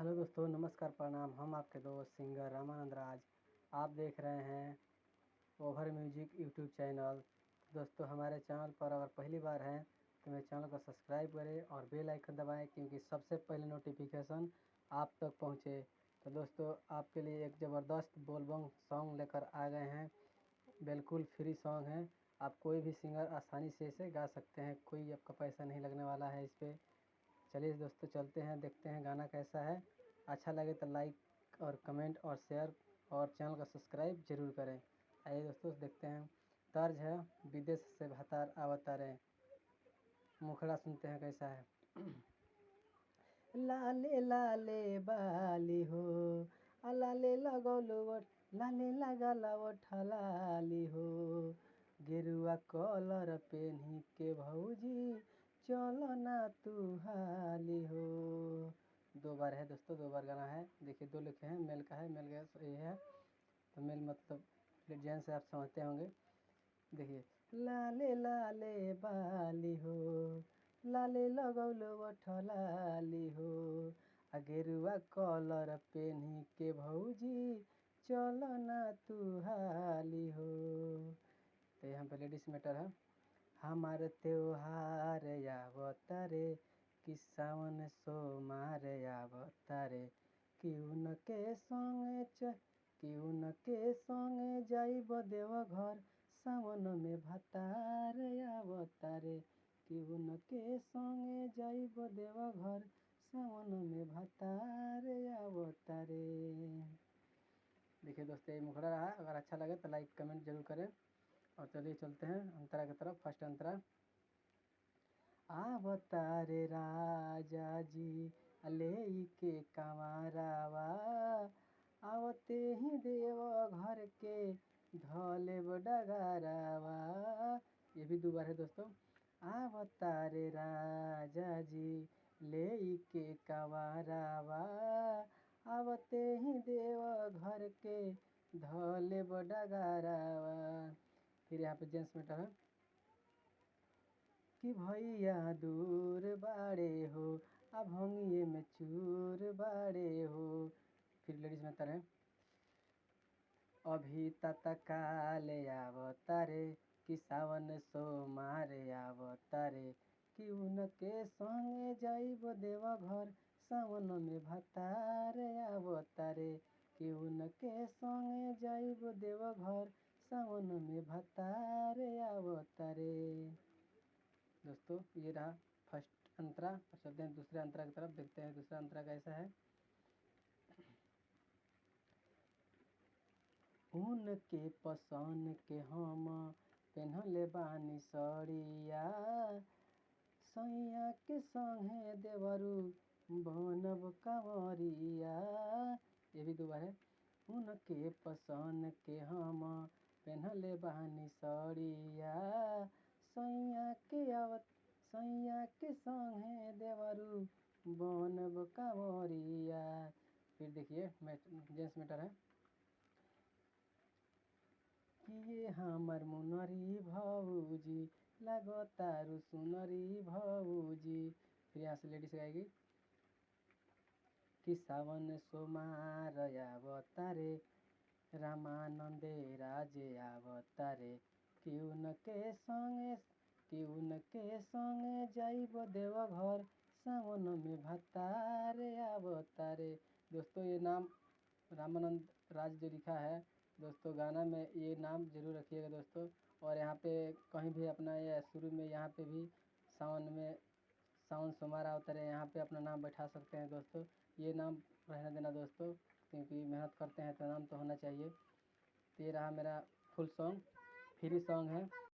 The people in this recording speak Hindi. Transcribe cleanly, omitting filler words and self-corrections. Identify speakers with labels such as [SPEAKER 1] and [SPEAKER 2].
[SPEAKER 1] हेलो दोस्तों, नमस्कार, प्रणाम। हम आपके दोस्त सिंगर रामानंद राज। आप देख रहे हैं ओवर म्यूजिक यूट्यूब चैनल। दोस्तों, हमारे चैनल पर अगर पहली बार हैं तो मेरे चैनल को सब्सक्राइब करें और बेल आइकन दबाएं, क्योंकि सबसे पहले नोटिफिकेशन आप तक पहुंचे। तो दोस्तों, आपके लिए एक ज़बरदस्त बोलबम सॉन्ग लेकर आ गए हैं। बिल्कुल फ्री सॉन्ग है। आप कोई भी सिंगर आसानी से इसे गा सकते हैं, कोई आपका पैसा नहीं लगने वाला है इस पर। चलिए दोस्तों, चलते हैं, देखते हैं गाना कैसा है। अच्छा लगे तो लाइक और कमेंट और शेयर और चैनल को सब्सक्राइब जरूर करें। आइए दोस्तों, देखते हैं। तर्ज है विदेश से भतार अवतारे। मुखड़ा सुनते हैं कैसा है। लाले लाले बाली हो, लाले लगौलो लाले लगाला ठलाली हो, गेरुआ कलर पेन्ही के भौजी चलो ना तू हाली हो। दो बार है दोस्तों, दो बार गाना है। देखिए, दो लिखे हैं, मेल का है, मेल का ये है तो मेल मतलब जेंट्स से आप समझते होंगे। देखिए, लाले लाले बाली हो, लाले लगौलो ठलाली हो, गेरुआ कलर पेन्ही के भौजी चलो ना तू हाली हो। तो यहाँ पे लेडीज मैटर है। हमार त्योहार आवतारे कि सावन सोमार आवतारे, क्यों के संगे जाइब देवघर, सावन में भतार आवतारे, क्यों के संगे जाइब देवघर, सावन में भतार आवतारे। देखिए दोस्तों, ये मुखड़ा रहा। अगर अच्छा लगे तो लाइक कमेंट जरूर करें। और चलिए चलते हैं अंतरा की तरफ। फर्स्ट अंतरा। आवतारे राजा जी ले के कमारावा, आवते ही देव घर के धले डगरावा। ये भी दो बार है दोस्तों। आवतारे राजा जी ले के कमारावा, आवते ही देव घर के धले डगरावा। फिर यहाँ पे जेंट्स मैटर है कि भैया दूर बाड़े हो, अब भंगिए में चूर बाड़े हो। फिर लेडीज मैटर है। अभी तत्काल आवतारे कि सावन सोमार आवतारे, कि उनके संगे जाइब देवघर, सावन में भतार आवतारे, कि उनके संगे जाइब देवघर, सावन में भतार आवतारे। दोस्तों, ये रहा फर्स्ट अंतरा। और चलते हैं दूसरे अंतरा की तरफ, देखते हैं दूसरा अंतरा कैसा है। उनके पसंद के हम पेन्हले बानी सड़िया, सैया के संगे देवरू बनब कंवरिया। ये भी दो बार है। उनके पसंद के हम पेन्हले बानी सड़िया, सैया के संगे देवरू बनब कंवरिया। फिर देखिए जेंट्स मैटर है कि ये हमर मुनरी भौजी लगो तारू सुनरी भौजी। फिर यहाँ से लेडीज गाएगी कि सावन सोमार आवतारे, रामानंदे राजे आवतारे, क्यों के संगे जाइब देवघर, सावन में भतार आवतारे। दोस्तों, ये नाम रामानंद राज जो लिखा है दोस्तों गाना में, ये नाम जरूर रखिएगा दोस्तों। और यहाँ पे कहीं भी अपना ये शुरू में यहाँ पे भी सावन सोमवार अवतारे, यहाँ पे अपना नाम बैठा सकते हैं दोस्तों। ये नाम रहने देना दोस्तों, क्योंकि मेहनत करते हैं तो नाम तो होना चाहिए। तो ये रहा मेरा फुल सॉन्ग, फ्री सॉन्ग है।